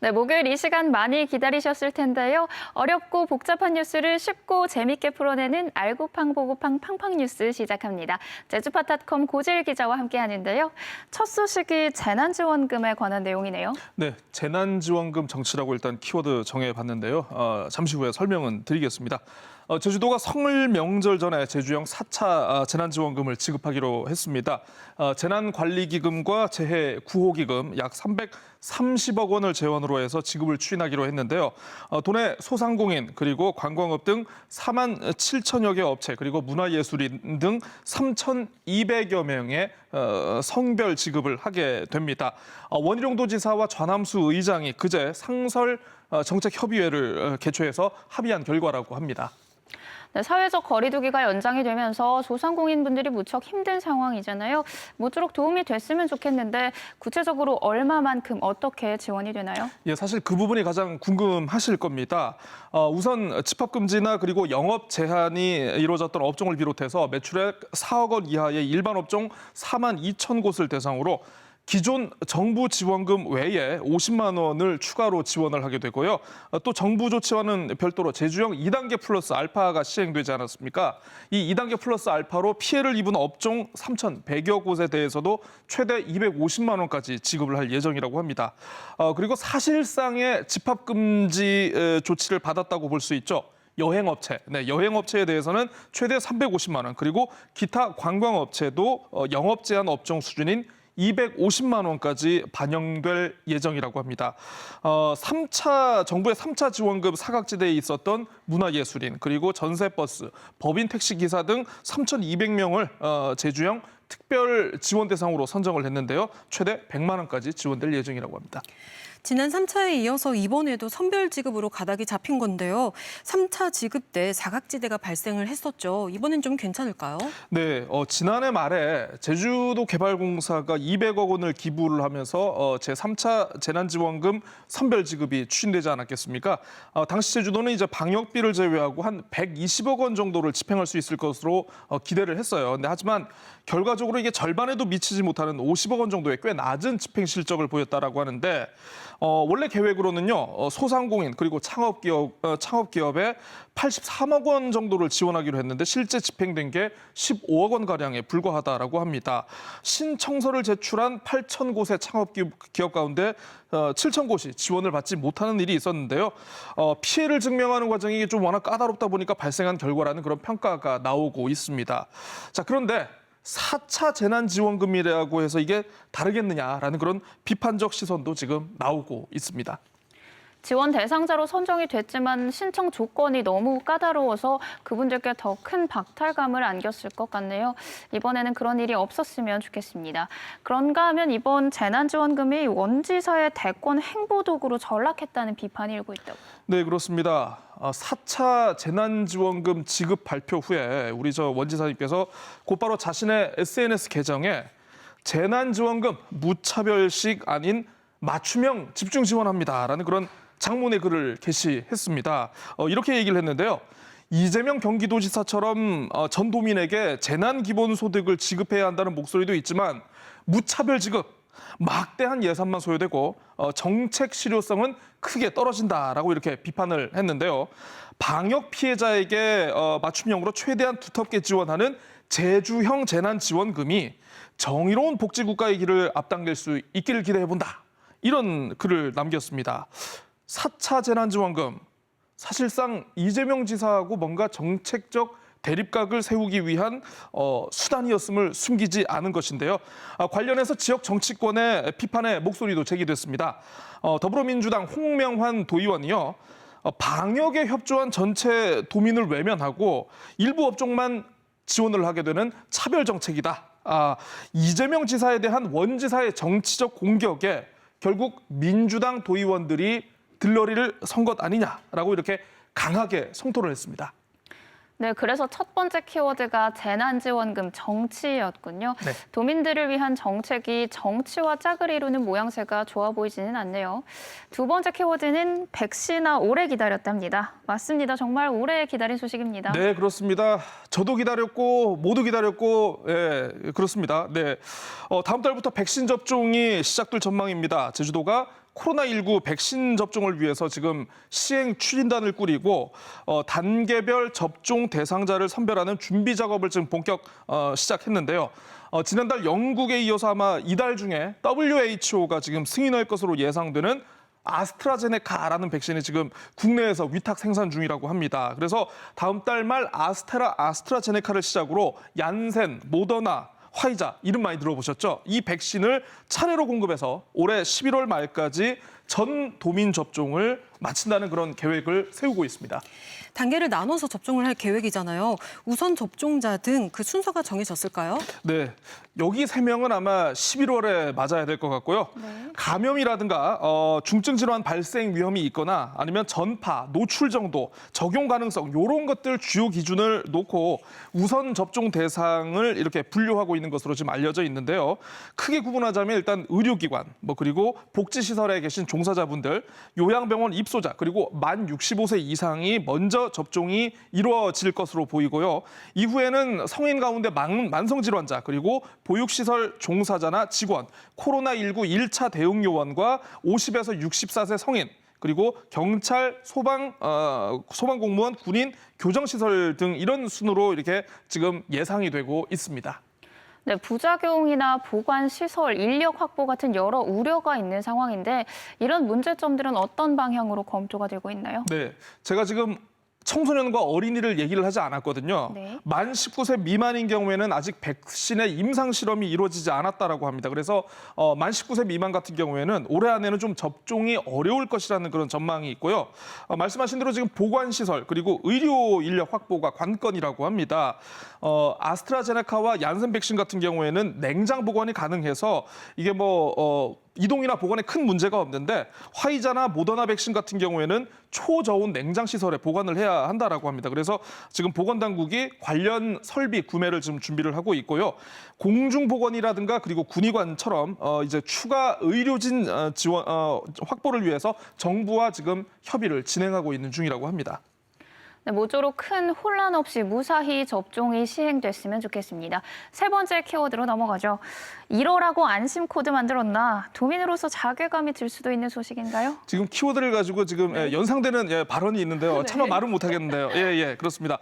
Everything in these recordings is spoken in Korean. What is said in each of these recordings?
네, 목요일 이 시간 많이 기다리셨을 텐데요. 어렵고 복잡한 뉴스를 쉽고 재밌게 풀어내는 알고팡 보고팡 팡팡 뉴스 시작합니다. 제주파닷컴 고재일 기자와 함께하는데요. 첫 소식이 재난지원금에 관한 내용이네요. 네, 재난지원금 정치라고 일단 키워드 정해봤는데요. 잠시 후에 설명은 드리겠습니다. 제주도가 설 명절 전에 제주형 4차 재난지원금을 지급하기로 했습니다. 재난관리기금과 재해구호기금 약 330억 원을 재원으로 해서 지급을 추진하기로 했는데요. 도내 소상공인 그리고 관광업 등 4만 7천여 개 업체 그리고 문화예술인 등 3,200여 명의 성별 지급을 하게 됩니다. 원희룡 도지사와 좌남수 의장이 그제 상설 정책협의회를 개최해서 합의한 결과라고 합니다. 네, 사회적 거리두기가 연장이 되면서 소상공인분들이 무척 힘든 상황이잖아요. 모쪼록 도움이 됐으면 좋겠는데 구체적으로 얼마만큼 어떻게 지원이 되나요? 예, 사실 그 부분이 가장 궁금하실 겁니다. 우선 집합금지나 그리고 영업 제한이 이루어졌던 업종을 비롯해서 매출액 4억 원 이하의 일반 업종 4만 2천 곳을 대상으로 기존 정부 지원금 외에 50만 원을 추가로 지원을 하게 되고요. 또 정부 조치와는 별도로 제주형 2단계 플러스 알파가 시행되지 않았습니까? 이 2단계 플러스 알파로 피해를 입은 업종 3,100여 곳에 대해서도 최대 250만 원까지 지급을 할 예정이라고 합니다. 그리고 사실상의 집합금지 조치를 받았다고 볼 수 있죠. 여행업체, 여행업체에 대해서는 최대 350만 원, 그리고 기타 관광업체도 영업 제한 업종 수준인 250만 원까지 반영될 예정이라고 합니다. 정부의 3차 지원금 사각지대에 있었던 문화예술인, 그리고 전세버스, 법인 택시기사 등 3,200명을 제주형 특별 지원 대상으로 선정을 했는데요. 최대 100만 원까지 지원될 예정이라고 합니다. 지난 3차에 이어서 이번에도 선별 지급으로 가닥이 잡힌 건데요. 3차 지급 때 사각지대가 발생을 했었죠. 이번엔 좀 괜찮을까요? 네, 지난해 말에 제주도 개발공사가 200억 원을 기부를 하면서 제3차 재난지원금 선별 지급이 추진되지 않았겠습니까? 당시 제주도는 이제 방역비를 제외하고 한 120억 원 정도를 집행할 수 있을 것으로 기대를 했어요. 근데 하지만 결과적으로 이게 절반에도 미치지 못하는 50억 원 정도의 꽤 낮은 집행 실적을 보였다라고 하는데 원래 계획으로는요, 소상공인 그리고 창업기업에 83억 원 정도를 지원하기로 했는데 실제 집행된 게 15억 원 가량에 불과하다라고 합니다. 신청서를 제출한 8천 곳의 창업기업 가운데 7천 곳이 지원을 받지 못하는 일이 있었는데요. 피해를 증명하는 과정이 좀 워낙 까다롭다 보니까 발생한 결과라는 그런 평가가 나오고 있습니다. 자, 그런데 4차 재난지원금이라고 해서 이게 다르겠느냐라는 그런 비판적 시선도 지금 나오고 있습니다. 지원 대상자로 선정이 됐지만 신청 조건이 너무 까다로워서 그분들께 더 큰 박탈감을 안겼을 것 같네요. 이번에는 그런 일이 없었으면 좋겠습니다. 그런가 하면 이번 재난지원금이 원지사의 대권 행보도구로 전락했다는 비판이 일고 있다고. 네, 그렇습니다. 4차 재난지원금 지급 발표 후에 우리 원지사님께서 곧바로 자신의 SNS 계정에 재난지원금 무차별식 아닌 맞춤형 집중 지원합니다라는 그런 장문의 글을 게시했습니다. 이렇게 얘기를 했는데요. 이재명 경기도지사처럼 전 도민에게 재난기본소득을 지급해야 한다는 목소리도 있지만 무차별 지급, 막대한 예산만 소요되고 정책 실효성은 크게 떨어진다라고 이렇게 비판을 했는데요. 방역 피해자에게 맞춤형으로 최대한 두텁게 지원하는 제주형 재난지원금이 정의로운 복지국가의 길을 앞당길 수 있기를 기대해본다. 이런 글을 남겼습니다. 4차 재난지원금, 사실상 이재명 지사하고 뭔가 정책적 대립각을 세우기 위한 수단이었음을 숨기지 않은 것인데요. 관련해서 지역 정치권의 비판의 목소리도 제기됐습니다. 더불어민주당 홍명환 도의원이요. 방역에 협조한 전체 도민을 외면하고 일부 업종만 지원을 하게 되는 차별 정책이다. 이재명 지사에 대한 원지사의 정치적 공격에 결국 민주당 도의원들이 들러리를 선 것 아니냐라고 이렇게 강하게 성토를 했습니다. 네, 그래서 첫 번째 키워드가 재난지원금 정치였군요. 네. 도민들을 위한 정책이 정치와 짝을 이루는 모양새가 좋아 보이지는 않네요. 두 번째 키워드는 백신아 오래 기다렸답니다. 맞습니다. 정말 오래 기다린 소식입니다. 네, 그렇습니다. 저도 기다렸고 모두 기다렸고 그렇습니다. 네, 다음 달부터 백신 접종이 시작될 전망입니다. 제주도가 코로나19 백신 접종을 위해서 지금 시행 추진단을 꾸리고 단계별 접종 대상자를 선별하는 준비 작업을 지금 본격 시작했는데요. 지난달 영국에 이어서 아마 이달 중에 WHO가 지금 승인할 것으로 예상되는 아스트라제네카라는 백신이 지금 국내에서 위탁 생산 중이라고 합니다. 그래서 다음 달 말 아스트라제네카를 시작으로 얀센, 모더나, 화이자 이름 많이 들어보셨죠? 이 백신을 차례로 공급해서 올해 11월 말까지 전 도민 접종을 마친다는 그런 계획을 세우고 있습니다. 단계를 나눠서 접종을 할 계획이잖아요. 우선 접종자 등 그 순서가 정해졌을까요? 네, 여기 3명은 아마 11월에 맞아야 될 것 같고요. 감염이라든가 중증 질환 발생 위험이 있거나 아니면 전파, 노출 정도, 적용 가능성 이런 것들 주요 기준을 놓고 우선 접종 대상을 이렇게 분류하고 있는 것으로 지금 알려져 있는데요. 크게 구분하자면 일단 의료기관, 그리고 복지시설에 계신 종사자분들, 요양병원 입소자, 그리고 만 65세 이상이 먼저 접종이 이루어질 것으로 보이고요. 이후에는 성인 가운데 만성질환자, 그리고 보육시설 종사자나 직원, 코로나19 1차 대응 요원과 50에서 64세 성인, 그리고 경찰, 소방공무원, 군인, 교정시설 등 이런 순으로 이렇게 지금 예상이 되고 있습니다. 네, 부작용이나 보관 시설, 인력 확보 같은 여러 우려가 있는 상황인데 이런 문제점들은 어떤 방향으로 검토가 되고 있나요? 네, 제가 지금 청소년과 어린이를 얘기를 하지 않았거든요. 네. 만 19세 미만인 경우에는 아직 백신의 임상 실험이 이루어지지 않았다라고 합니다. 그래서 만 19세 미만 같은 경우에는 올해 안에는 좀 접종이 어려울 것이라는 그런 전망이 있고요. 말씀하신 대로 지금 보관시설 그리고 의료 인력 확보가 관건이라고 합니다. 아스트라제네카와 얀센 백신 같은 경우에는 냉장 보관이 가능해서 이게 이동이나 보관에 큰 문제가 없는데 화이자나 모더나 백신 같은 경우에는 초저온 냉장 시설에 보관을 해야 한다라고 합니다. 그래서 지금 보건당국이 관련 설비 구매를 지금 준비를 하고 있고요. 공중 보건이라든가 그리고 군의관처럼 이제 추가 의료진 지원 확보를 위해서 정부와 지금 협의를 진행하고 있는 중이라고 합니다. 네, 모쪼록 큰 혼란 없이 무사히 접종이 시행됐으면 좋겠습니다. 세 번째 키워드로 넘어가죠. 이러라고 안심 코드 만들었나? 도민으로서 자괴감이 들 수도 있는 소식인가요? 지금 키워드를 가지고 지금 연상되는 발언이 있는데요. 차마 말은 못하겠는데요. 예, 그렇습니다.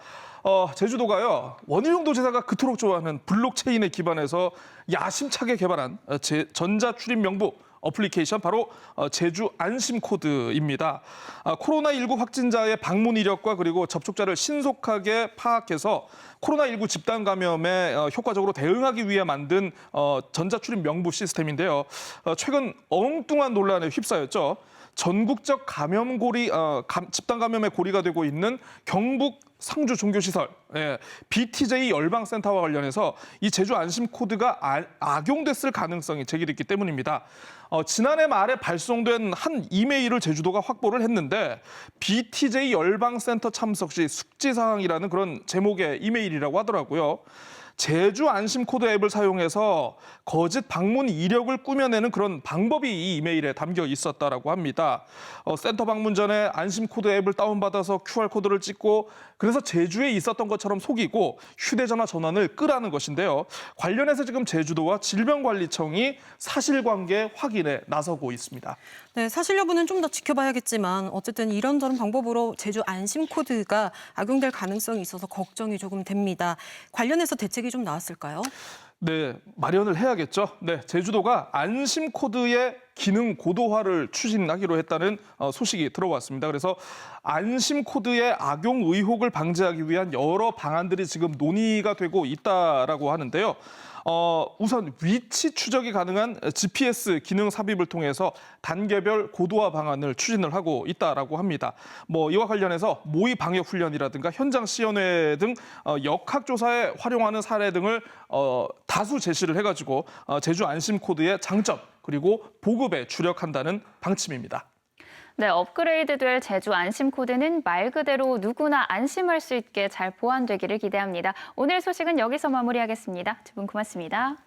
제주도가요. 원희룡 도지사가 그토록 좋아하는 블록체인에 기반해서 야심차게 개발한 전자 출입 명부 어플리케이션 바로 제주 안심 코드입니다. 코로나19 확진자의 방문 이력과 그리고 접촉자를 신속하게 파악해서 코로나19 집단 감염에 효과적으로 대응하기 위해 만든 전자 출입 명부 시스템인데요. 최근 엉뚱한 논란에 휩싸였죠. 전국적 집단 감염의 고리가 되고 있는 경북 상주 종교시설 BTJ 열방센터와 관련해서 이 제주 안심 코드가 악용됐을 가능성이 제기됐기 때문입니다. 지난해 말에 발송된 한 이메일을 제주도가 확보를 했는데 BTJ 열방센터 참석 시 숙지사항이라는 그런 제목의 이메일이라고 하더라고요. 제주 안심 코드 앱을 사용해서 거짓 방문 이력을 꾸며내는 그런 방법이 이 이메일에 담겨 있었다라고 합니다. 센터 방문 전에 안심 코드 앱을 다운받아서 QR 코드를 찍고 그래서 제주에 있었던 것처럼 속이고 휴대전화 전환을 끄라는 것인데요. 관련해서 지금 제주도와 질병관리청이 사실관계 확인에 나서고 있습니다. 네, 사실 여부는 좀 더 지켜봐야겠지만 어쨌든 이런저런 방법으로 제주 안심 코드가 악용될 가능성이 있어서 걱정이 조금 됩니다. 관련해서 대책이 좀 나왔을까요? 네, 마련을 해야겠죠. 네, 제주도가 안심 코드의 기능 고도화를 추진하기로 했다는 소식이 들어왔습니다. 그래서 안심 코드의 악용 의혹을 방지하기 위한 여러 방안들이 지금 논의가 되고 있다라고 하는데요. 우선 위치 추적이 가능한 GPS 기능 삽입을 통해서 단계별 고도화 방안을 추진을 하고 있다라고 합니다. 이와 관련해서 모의 방역 훈련이라든가 현장 시연회 등 역학조사에 활용하는 사례 등을 다수 제시를 해가지고 제주 안심 코드의 장점 그리고 보급에 주력한다는 방침입니다. 네, 업그레이드될 제주 안심 코드는 말 그대로 누구나 안심할 수 있게 잘 보완되기를 기대합니다. 오늘 소식은 여기서 마무리하겠습니다. 두 분 고맙습니다.